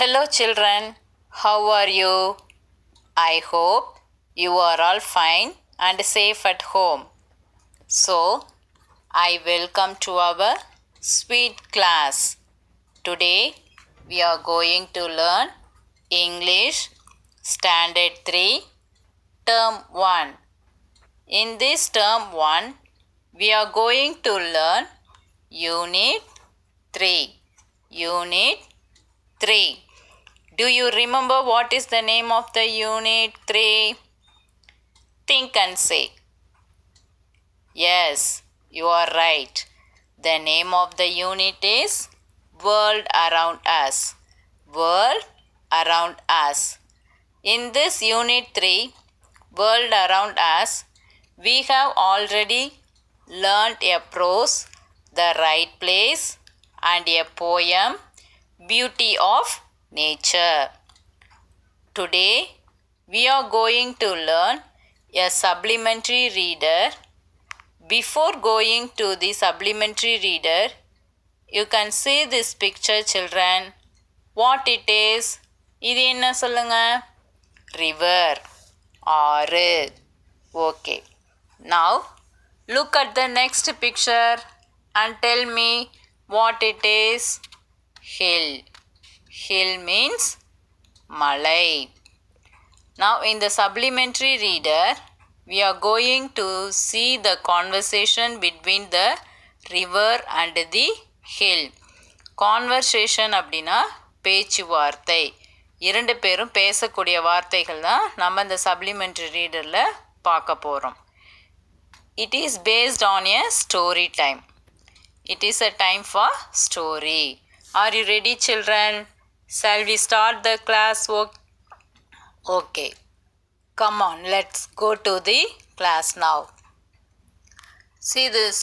Hello children, how are you? I hope you are all fine and safe at home. So, I welcome to our sweet class. Today, we are going to learn English Standard 3, Term 1. In this Term 1, we are going to learn Unit 3. Unit 3. Do you remember what is the name of the Unit 3? Think and say. Yes, you are right. The name of the unit is World Around Us. World Around Us. In this Unit 3, World Around Us, we have already learnt a prose, The Right Place, and a poem, Beauty of Nature. Today, we are going to learn a supplementary reader. Before going to the supplementary reader, you can see this picture, children. What it is? இது என்ன சொல்லுங்க? River. ஆறு. Okay. Now, look at the next picture and tell me what it is. Hill. Hill means Malai. Now in the supplementary reader, we are going to see the conversation between the river and the hill. Conversation அப்படின்னா பேச்சுவார்த்தை. இரண்டு பேரும் பேசக்கூடிய வார்த்தைகள் தான் நம்ம இந்த supplementary readerல பார்க்க போகிறோம். It is based on a story time. It is a time for story. Are you ready, children? Shall we start the class work? Okay. Come on, let's go to the class now. See this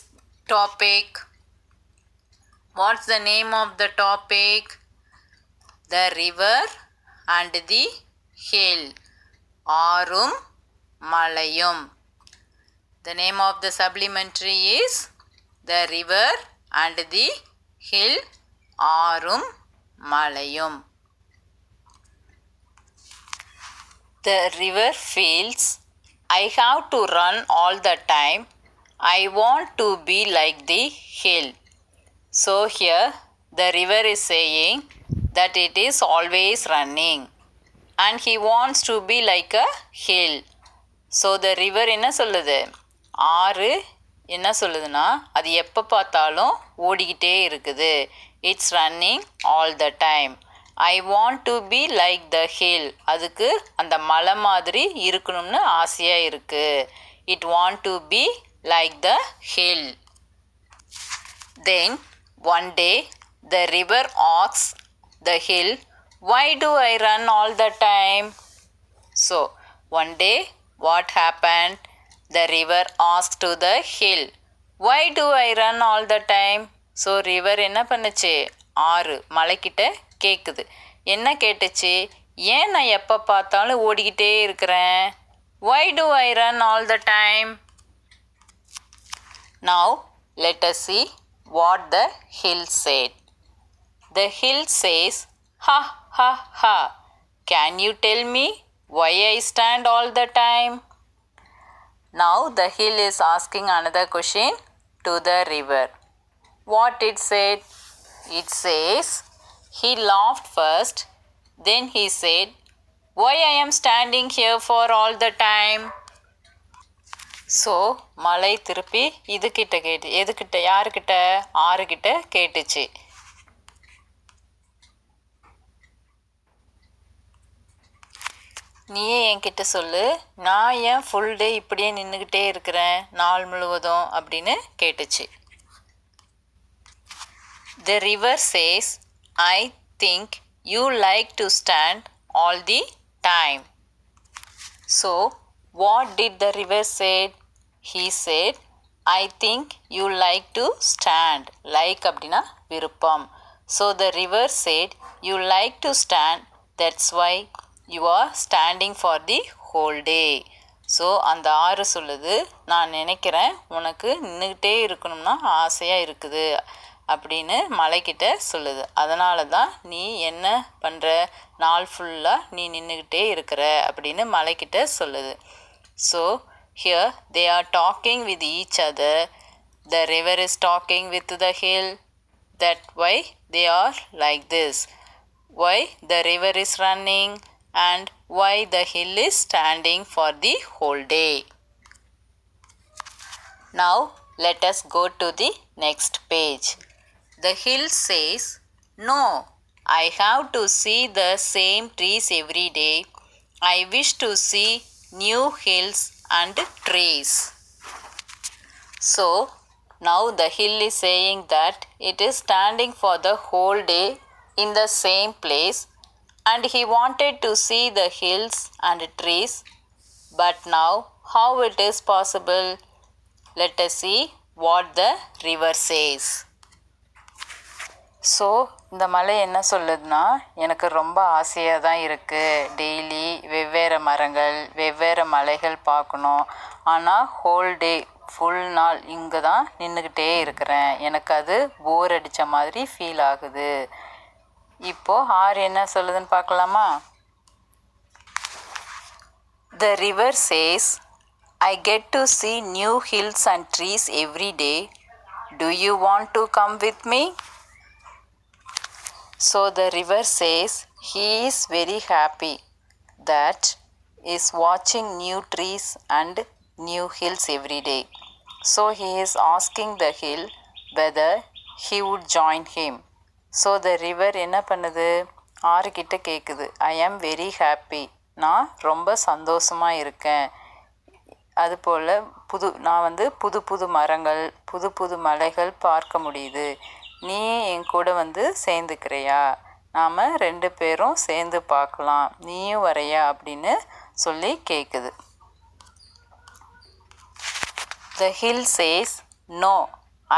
topic. What's the name of the topic? The river and the hill. Aarum Malayum. The name of the supplementary is The River and the Hill. Aarum Malayum. The river feels, I have to run all the time. I want to be like the hill. So here the river is saying that it is always running and he wants to be like a hill. So the river என்ன சொல்லுது? ஆறு என்ன சொல்லுதுன்னா அது எப்போ பார்த்தாலும் ஓடிக்கிட்டே இருக்குது. It's running all the time. I want to be like the hill. அதுக்கு அந்த மலை மாதிரி இருக்கணும்னு ஆசையாக இருக்குது. It want to be like the hill. Then one day the river asks the hill, why do I run all the time? So one day what happened? The river asked to the hill, why do I run all the time? So river என்ன பண்ணுச்சு? ஆறு மலைக்கிட்ட கேட்குது. என்ன கேட்டுச்சு? ஏன் நான் எப்போ பார்த்தாலும் ஓடிக்கிட்டே இருக்கிறேன்? Why do I run all the time? Now let us see what the hill said. The hill says, ha ha ha, can you tell me why I stand all the time? Now the hill is asking another question to the river. What it said? It says, he laughed first, then he said, why I am standing here for all the time? So மலை திருப்பி இதுகிட்ட கேட்டு எதுக்கிட்ட யாருக்கிட்ட? ஆறுகிட்ட கேட்டுச்சு. நீயே என்கிட்ட சொல்லு, நான் ஏன் ஃபுல் டே இப்படியே நின்றுக்கிட்டே இருக்கிறேன் நாள் முழுவதும் அப்படின்னு கேட்டுச்சு. The river says, I think you like to stand all the time. So what did the river say? He said, I think you like to stand. Like அப்படின்னா விருப்பம். So the river said, you like to stand, that's why you are standing for the whole day. So அந்த ஆறு சொல்லுது, நான் நினைக்கிறேன் உனக்கு நின்றுக்கிட்டே இருக்கணும்னா ஆசையாக இருக்குது, அப்படின்னு மலைக்கிட்ட சொல்லுது. அதனால தான் நீ என்ன பண்ணுற, நாள் ஃபுல்லாக நீ நின்றுக்கிட்டே இருக்கிற அப்படின்னு மலைக்கிட்ட சொல்லுது. So here they are talking with each other. The river is talking with the hill. That why they are like this. Why the river is running and why the hill is standing for the whole day. Now let us go to the next page. The hill says, "No, I have to see the same trees every day. I wish to see new hills and trees." So now the hill is saying that it is standing for the whole day in the same place, and he wanted to see the hills and trees, but now how it is possible? Let us see what the river says. So இந்த மலை என்ன சொல்லுதுன்னா, எனக்கு ரொம்ப ஆசையாக தான் இருக்குது, daily வெவ்வேறு மரங்கள் வெவ்வேறு மலைகள் பார்க்கணும், ஆனால் ஹோல் டே ஃபுல் நாள் இங்கே தான் நின்றுக்கிட்டே இருக்கிறேன், எனக்கு அது போர் அடித்த மாதிரி ஃபீல் ஆகுது. இப்போது ஆறு என்ன சொல்லுதுன்னு பார்க்கலாமா? The river says, "I get to see new hills and trees every day. Do you want to come with me?" So the river says he is very happy that is watching new trees and new hills every day. So he is asking the hill whether he would join him. So the river என்ன பண்ணுது, ஆறுக்கிட்ட கேட்குது, ஐ am very happy, நான் ரொம்ப சந்தோஷமாக இருக்கேன், அதுபோல் நான் புது புது மரங்கள் புது புது மலைகள் பார்க்க முடியுது, நீ என் கூட சேர்ந்துக்கிறியா, நாம் 2 பேரும் சேர்ந்து பார்க்கலாம், நீயும் வரையா அப்படின்னு சொல்லி கேட்குது. The hill says, "No,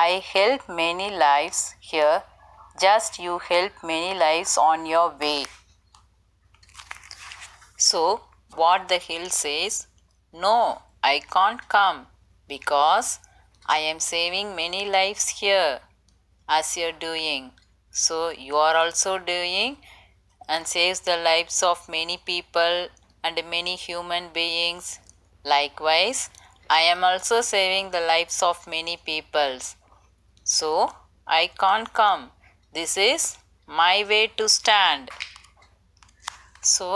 I help many lives here. Just you help many lives on your way." So what the hill says, "No, I can't come because I am saving many lives here as you're doing. So you are also doing and saves the lives of many people and many human beings. Likewise, I am also saving the lives of many peoples. So I can't come. This is my way to stand." So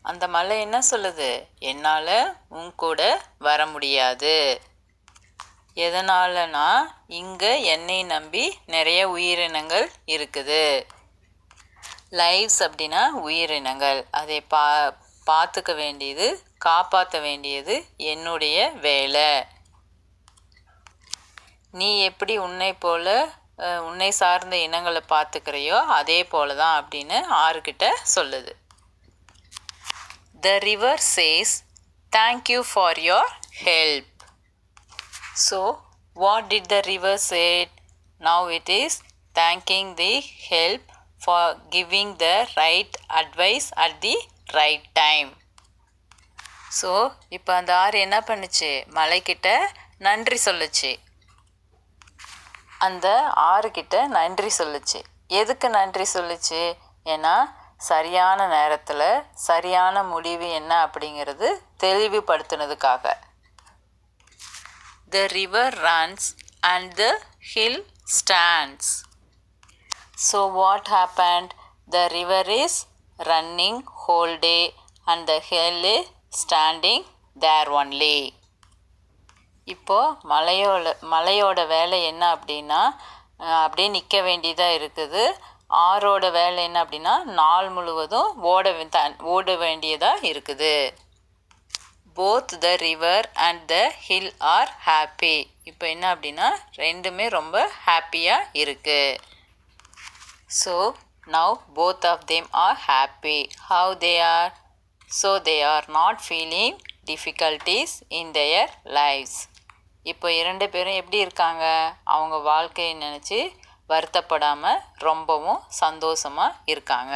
அந்த மலை என்ன சொல்லுது, என்னால் உன் கூட வர முடியாது, எதனாலனா இங்கே என்னை நம்பி நிறைய உயிரினங்கள் இருக்குது. லைவ்ஸ் அப்படின்னா உயிரினங்கள், அதை பார்த்துக்க வேண்டியது காப்பாற்ற வேண்டியது என்னுடைய வேலை. நீ எப்படி உன்னை சார்ந்த இனங்களை பார்த்துக்கிறையோ அதே போல தான் அப்படின்னு ஆறுகிட்ட சொல்லுது. The river says, "Thank you for your help." So what did the river say? Now it is thanking the help for giving the right advice at the right time. So இப்போ அந்த ஆறு என்ன பண்ணுச்சு, மலைக்கிட்ட நன்றி சொல்லுச்சு. அந்த ஆறுகிட்ட நன்றி சொல்லுச்சு. எதுக்கு நன்றி சொல்லுச்சு? ஏன்னா சரியான நேரத்தில் சரியான முடிவு என்ன அப்படிங்கிறது தெளிவுபடுத்தினதுக்காக. The river runs and the hill stands. So what happened? The river is running whole day and the hill is standing there only. இப்போது மலையோட வேலை என்ன அப்படின்னா, அப்படியே நிற்க வேண்டியதாக இருக்குது. ஆறோட வேலை என்ன அப்படின்னா, நாள் முழுவதும் ஓட வேண்டியதாக இருக்குது. Both the river and the hill are happy. இப்போ என்ன அப்படின்னா, ரெண்டுமே ரொம்ப ஹாப்பியாக இருக்குது. So now both of them are happy. How they are? So they are not feeling difficulties in their lifes. இப்போ 2 பேரும் எப்படி இருக்காங்க, அவங்க வாழ்க்கையை நினச்சி வருத்தப்படாமல் ரொம்பவும் சந்தோஷமாக இருக்காங்க.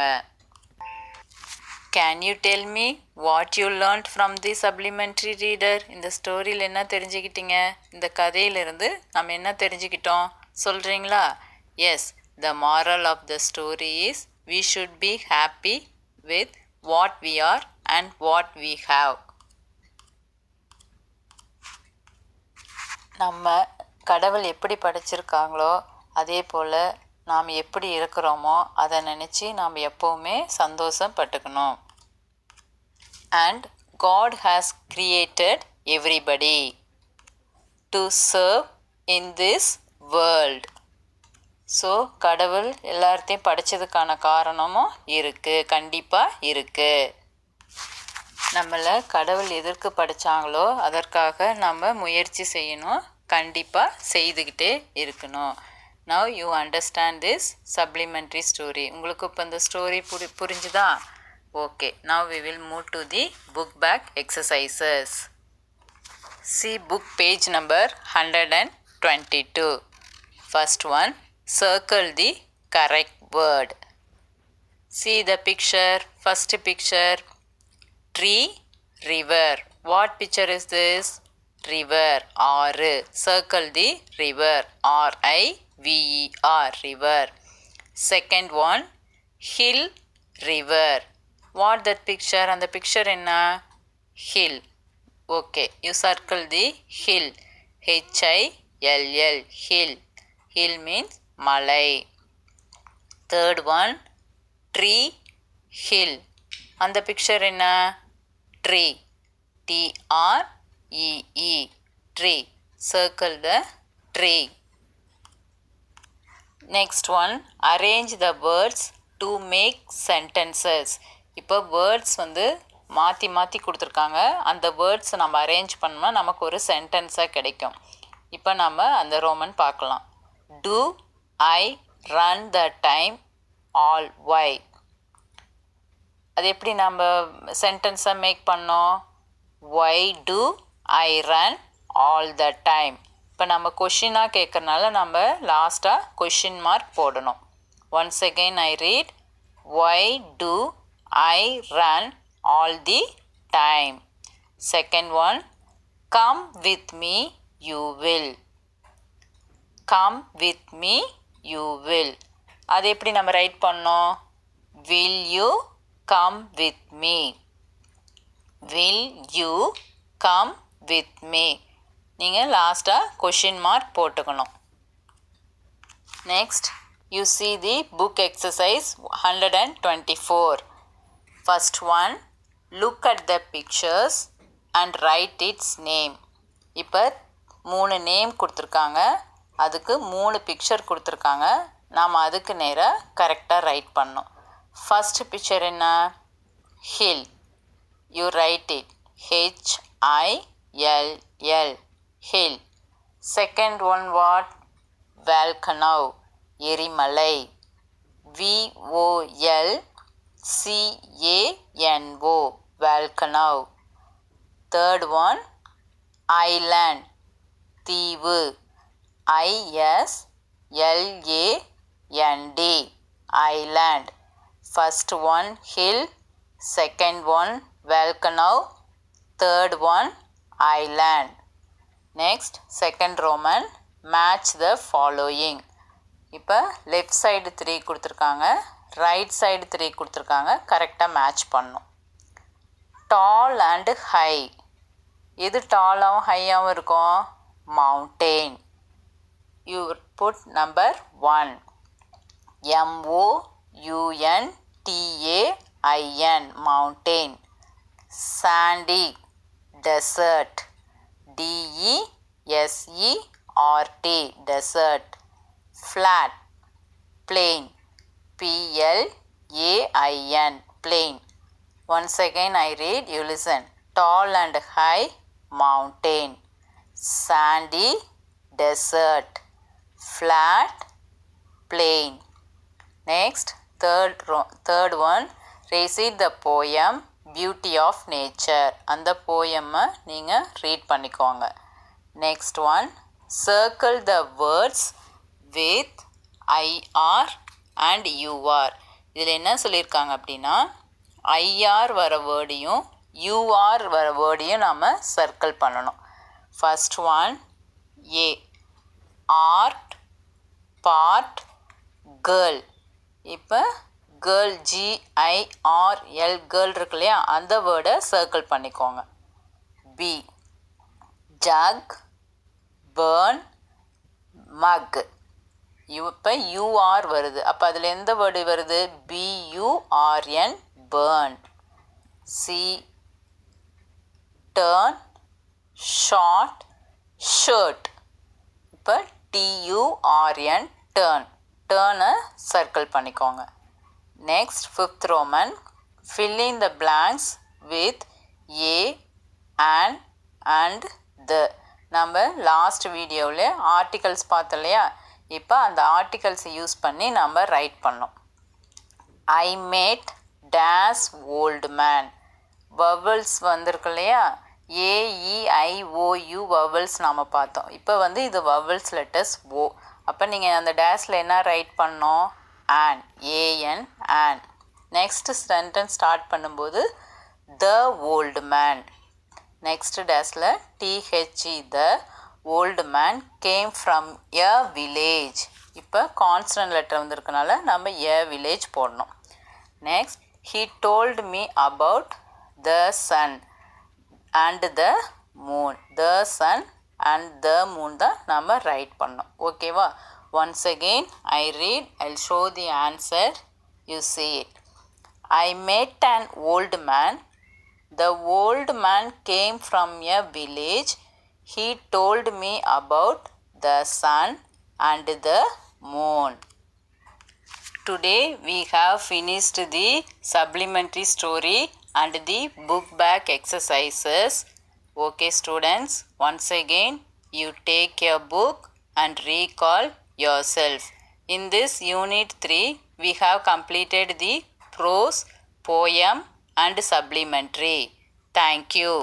Can you tell me what you learned from the supplementary reader? இந்த ஸ்டோரியில் என்ன தெரிஞ்சுக்கிட்டீங்க? இந்த கதையிலிருந்து நம்ம என்ன தெரிஞ்சுக்கிட்டோம் சொல்கிறீங்களா? Yes, the moral of the story is we should be happy with what we are and what we have. நம்ம கடவுள் எப்படி படைச்சிருக்காங்களோ அதே போல் நாம் எப்படி இருக்கிறோமோ அதை நினச்சி நாம் எப்போவுமே சந்தோஷப்பட்டுக்கணும். And God has created everybody to serve in this world. So கடவுள் எல்லாத்தையும் படைச்சதுக்கான காரணமும் இருக்குது, கண்டிப்பாக இருக்குது. நம்மளை கடவுள் எதற்கு படைச்சாங்களோ அதற்காக நம்ம முயற்சி செய்யணும், கண்டிப்பாக செய்துக்கிட்டே இருக்கணும். Now you understand this supplementary story. உங்களுக்கு இப்போ இந்த ஸ்டோரி புரிஞ்சுதா? Okay, now we will move to the book back exercises. See book page number 122. First one, circle the correct word. See the picture. First picture, tree, river. What picture is this? River, R. Circle the river, R-I-V-E-R, river. Second one, hill, river. What that picture? And the picture enna? Hill. Okay, you circle the hill, H-I-L-L, hill. Hill means malai. Third one, tree, hill. And the picture enna? Tree, T-R-E-E, tree. Circle the tree. Next one, arrange the words to make sentences. இப்போ words மாற்றி மாற்றி கொடுத்துருக்காங்க. அந்த words நம்ம arrange பண்ணோம்னா நமக்கு ஒரு சென்டென்ஸாக கிடைக்கும். இப்போ நம்ம அந்த ரோமன் பார்க்கலாம். Do I run the time all why? அது எப்படி நம்ம சென்டென்ஸாக மேக் பண்ணோம்? Why do I run all the time? இப்போ நம்ம கொஷினாக கேட்குறனால நம்ம லாஸ்ட்டாக கொஷின் மார்க் போடணும். Once again I read, why do I run all the time? Second one, come with me you will. Come with me you will. அது எப்படி நம்ம right பண்ணோம்? Will you come with me? Will you come with me? நீங்கள் லாஸ்ட்டாக question mark போட்டுக்கணும். Next, you see the book exercise 124. First one, look at the pictures and write its name. இப்போ 3 name கொடுத்துருக்காங்க, அதுக்கு 3 பிக்சர் கொடுத்துருக்காங்க. நாம் அதுக்கு நேராக கரெக்டாக ரைட் பண்ணோம். ஃபஸ்ட் பிக்சர் என்ன? hill. You write it H-I-L-L, hill. Second one what? Volcano, எரிமலை, V-O-L-C-A-N-O, volcano. Third one, island, தீவு, I-S-L-A-N-D, island. First one hill, second one volcano, third one island. Next, second Roman, match the following. இப்போ left side 3 கொடுத்துருக்காங்க, right side 3 கொடுத்துருக்காங்க, கரெக்டாக match பண்ணும். Tall and high. எது டாலாகவும் ஹையாகவும் இருக்கும்? Mountain. You put number 1. M-O-U-N-T-A-I-N, mountain. Sandy, desert. D-E-S-E-R-T, desert. Flat, plain. P-L-A-I-N, plain. Once again I read, you listen. Tall and high, mountain. Sandy, desert. Flat, plain. Next, third one, recite the poem Beauty of Nature. அந்த போயமை நீங்கள் read பண்ணிக்கோங்க. Next one, circle the words with IR and UR. இதில் என்ன சொல்லியிருக்காங்க அப்படின்னா, IR வர வேர்டையும் UR வர வேர்டையும் நாம் சர்க்கிள் பண்ணணும். First one, A, art, part, girl. இப்போ girl GIRL girl இருக்கு இல்லையா அந்த வேர்டை சர்க்கிள் பண்ணிக்கோங்க. B jug, burn, mug. இப்போ UR வருது. அப்போ அதில் எந்த வேர்டு வருது? BURN burn. C turn, short, shirt. இப்போ TURN turn. டேர்னை சர்க்கிள் பண்ணிக்கோங்க. Next fifth Roman fill in the blanks with A and the. நம்ம லாஸ்ட் வீடியோவில் ஆர்டிகல்ஸ் பார்த்தோம் இல்லையா, இப்போ அந்த ஆர்டிகல்ஸை யூஸ் பண்ணி நம்ம ரைட் பண்ணோம். I made days old man. Vowels வந்திருக்கு இல்லையா, AEIOU வவல்ஸ் நாம் பார்த்தோம். இப்போ வந்து இது வவல்ஸ் லெட்டர்ஸ் ஓ. அப்போ நீங்கள் அந்த டேஸில் என்ன ரைட் பண்ணோம்? AN AN. Next sentence start பண்ணும்போது த ஓல்டு மேன். நெக்ஸ்ட் டேஸில் THE the old man came from a village. இப்போ கான்ஸ்டன்ட் லெட்டர் வந்திருக்கனால நம்ம எ வில்லேஜ் போடணும். Next he told me about the sun and the moon. the sun and the moon தான் நம்ம right பண்ணோம். ஓகேவா? once again I read, I'll show the answer, you see it. I met an old man. The old man came from a village. He told me about the sun and the moon. Today we have finished the supplementary story and the book back exercises. Okay students, once again you take your book and recall yourself. In this unit 3 we have completed the prose, poem and supplementary. Thank you.